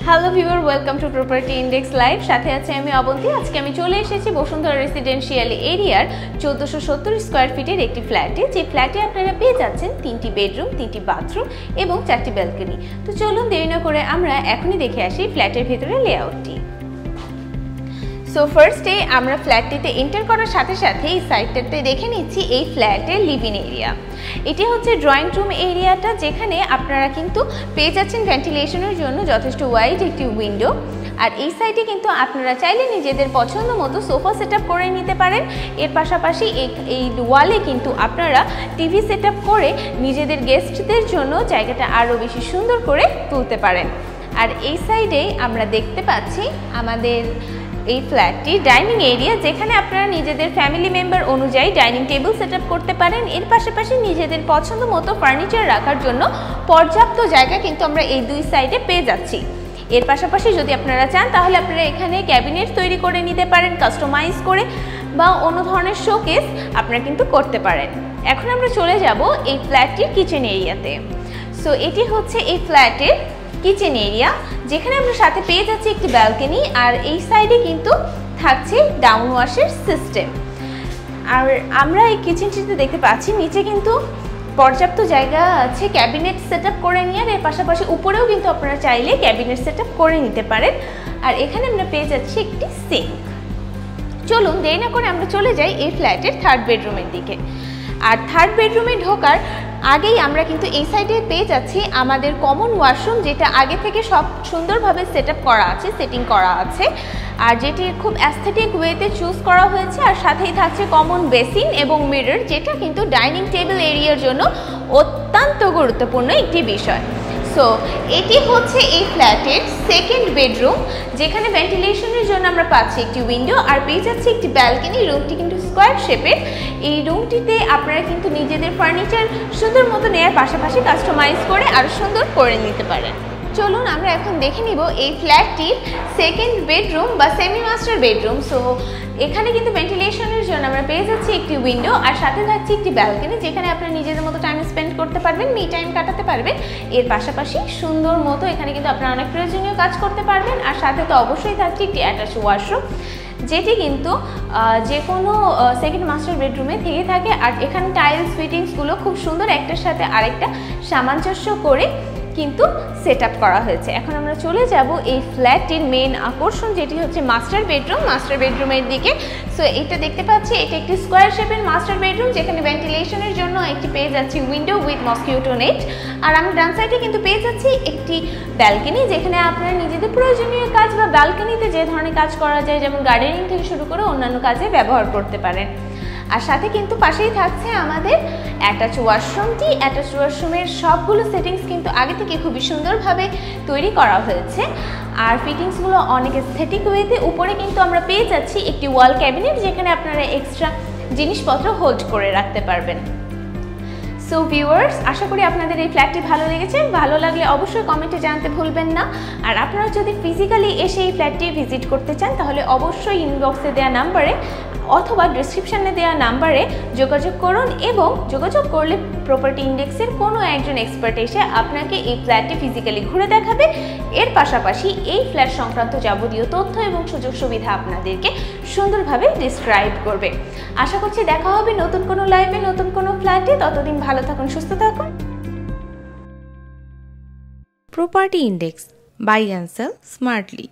Hello viewer, welcome to property index live. সাথে আছে আমি অবন্তী। আজকে আমি চলে এসেছি বসুন্ধরা রেসিডেন্সিয়াল এরিয়ার 1470 স্কোয়ার ফিটের একটি ফ্ল্যাটে। যে ফ্ল্যাটে আপনারা পেয়ে যাচ্ছেন 3টি বেডরুম, 3টি বাথরুম এবং 4টি ব্যালকনি। তো চলুন দেরি না করে আমরা এখনই দেখে আসি ফ্ল্যাটের ভেতরে লেআউটটি। সো ফার্স্টে আমরা ফ্ল্যাটটিতে এন্টার করার সাথে সাথে এই সাইডটাতে দেখে নিচ্ছি এই ফ্ল্যাটের লিভিং এরিয়া। এটি হচ্ছে ড্রয়িং রুম এরিয়াটা, যেখানে আপনারা কিন্তু পেয়ে যাচ্ছেন ভেন্টিলেশনের জন্য যথেষ্ট ওয়াইড একটি উইন্ডো। আর এই সাইডে কিন্তু আপনারা চাইলে নিজেদের পছন্দ মতো সোফা সেট আপ করে নিতে পারেন। এর পাশাপাশি এই ওয়ালে কিন্তু আপনারা টিভি সেট আপ করে নিজেদের গেস্টদের জন্য জায়গাটা আরও বেশি সুন্দর করে তুলতে পারেন। আর এই সাইডে আমরা দেখতে পাচ্ছি আমাদের এই ফ্ল্যাটটি ডাইনিং এরিয়া, যেখানে আপনারা নিজেদের ফ্যামিলি মেম্বার অনুযায়ী ডাইনিং টেবিল সেট আপ করতে পারেন। এর পাশাপাশি নিজেদের পছন্দ মতো ফার্নিচার রাখার জন্য পর্যাপ্ত জায়গা কিন্তু আমরা এই দুই সাইডে পেয়ে যাচ্ছি। এর পাশাপাশি যদি আপনারা চান তাহলে আপনারা এখানে ক্যাবিনেট তৈরি করে নিতে পারেন কাস্টমাইজ করে, বা অন্য ধরনের শোকেস আপনারা কিন্তু করতে পারেন। এখন আমরা চলে যাব এই ফ্ল্যাটটির কিচেন এরিয়াতে। সো এটি হচ্ছে এই ফ্ল্যাটের কিচেন এরিয়া, যেখানে আমরা সাথে পেয়ে যাচ্ছি একটি ব্যালকনি। আর এই সাইডে কিন্তু থাকছে ডাউন ওয়াশের সিস্টেম। আর আমরা এই কিচেনটিতে দেখতে পাচ্ছি নিচে কিন্তু পর্যাপ্ত জায়গা আছে ক্যাবিনেট সেট আপ করে নেওয়ার। এর পাশাপাশি উপরেও কিন্তু আপনারা চাইলে ক্যাবিনেট সেট আপ করে নিতে পারেন। আর এখানে আমরা পেয়ে যাচ্ছি একটি সিঙ্ক। চলুন দেরি না করে আমরা চলে যাই এই ফ্ল্যাটের থার্ড বেডরুমের দিকে। আর থার্ড বেডরুমে ঢোকার আগেই আমরা কিন্তু এই সাইডে পেয়ে যাচ্ছি আমাদের কমন ওয়াশরুম, যেটা আগে থেকে সব সুন্দরভাবে সেট আপ করা আছে, সেটিং করা আছে, আর যেটি খুব অ্যাস্থেটিক ওয়েতে চুজ করা হয়েছে। আর সাথেই থাকছে কমন বেসিন এবং মিরর, যেটা কিন্তু ডাইনিং টেবিল এরিয়ার জন্য অত্যন্ত গুরুত্বপূর্ণ একটি বিষয়। সো এটি হচ্ছে এই ফ্ল্যাটের সেকেন্ড বেডরুম, যেখানে ভেন্টিলেশনের জন্য আমরা পাচ্ছি একটি উইন্ডো আর পেয়ে যাচ্ছি একটি ব্যালকনি। রুমটি কিন্তু স্কোয়ার শেপের। এই রুমটিতে আপনারা কিন্তু নিজেদের ফার্নিচার সুন্দর মতো নেওয়ার পাশাপাশি কাস্টমাইজ করে আরও সুন্দর করে নিতে পারেন। চলুন আমরা এখন দেখে নিব এই ফ্ল্যাটটির সেকেন্ড বেডরুম বা সেমি মাস্টার বেডরুম। সো এখানে কিন্তু ভেন্টিলেশনের জন্য আমরা পেয়ে যাচ্ছি একটি উইন্ডো আর সাথে থাকছে একটি ব্যালকনি, যেখানে আপনারা নিজেদের মতো টাইম স্পেন্ড করতে পারবেন, মি টাইম কাটাতে পারবেন। এর পাশাপাশি সুন্দর মতো এখানে কিন্তু আপনারা অনেক প্রয়োজনীয় কাজ করতে পারবেন। আর সাথে তো অবশ্যই থাকছে একটি অ্যাটাচ ওয়াশরুম, যেটি কিন্তু যে কোনো সেকেন্ড মাস্টার বেডরুমে থেকে থাকে। আর এখানে টাইলস ফিটিংসগুলো খুব সুন্দর একটার সাথে আরেকটা সামঞ্জস্য করে কিন্তু সেট আপ করা হয়েছে। এখন আমরা চলে যাব এই ফ্ল্যাটটির মেন আকর্ষণ, যেটি হচ্ছে মাস্টার বেডরুমের দিকে। সো এটা দেখতে পাচ্ছি এটা একটি স্কোয়ার শেপের মাস্টার বেডরুম, যেখানে ভেন্টিলেশনের জন্য একটি পেয়ে যাচ্ছি উইন্ডো উইথ মসকিউটো নেট। আর আমি ডান সাইডে কিন্তু পেয়ে যাচ্ছি একটি ব্যালকনি, যেখানে আপনারা নিজেদের প্রয়োজনীয় কাজ বা ব্যালকনিতে যে ধরনের কাজ করা যায়, যেমন গার্ডেনিং থেকে শুরু করে অন্যান্য কাজে ব্যবহার করতে পারেন। আর সাথে কিন্তু পাশেই থাকছে আমাদের অ্যাটাচ ওয়াশরুমটি। অ্যাটাচ ওয়াশরুমের সবগুলো সেটিংস কিন্তু আগে থেকে খুবই সুন্দরভাবে তৈরি করা হয়েছে। আর ফিটিংসগুলো অনেক এস্থেটিক ওয়েতে। উপরে কিন্তু আমরা পেয়ে যাচ্ছি একটি ওয়াল ক্যাবিনেট, যেখানে আপনারা এক্সট্রা জিনিসপত্র হোল্ড করে রাখতে পারবেন। সো ভিউয়ার্স, আশা করি আপনাদের এই ফ্ল্যাটটি ভালো লেগেছে। ভালো লাগলে অবশ্যই কমেন্টে জানাতে ভুলবেন না। আর আপনারা যদি ফিজিক্যালি এসে এই ফ্ল্যাটটি ভিজিট করতে চান, তাহলে অবশ্যই ইনবক্সে দেওয়া নাম্বারে অথবা ডিসক্রিপশানে দেওয়া নাম্বারে যোগাযোগ করুন, এবং যোগাযোগ করলে প্রপার্টি ইন্ডেক্সের কোনো একজন এক্সপার্ট এসে আপনাকে এই ফ্ল্যাটটি ফিজিক্যালি ঘুরে দেখাবে। এর পাশাপাশি এই ফ্ল্যাট সংক্রান্ত যাবতীয় তথ্য এবং সুযোগ সুবিধা আপনাদেরকে সুন্দরভাবে ডিসক্রাইব করবে। আশা করছি দেখা হবে নতুন কোনো লাইভে, নতুন কোনো ফ্ল্যাটে। ততদিন ভালো থাকুন, সুস্থ থাকুন। Property index, buy and sell smartly.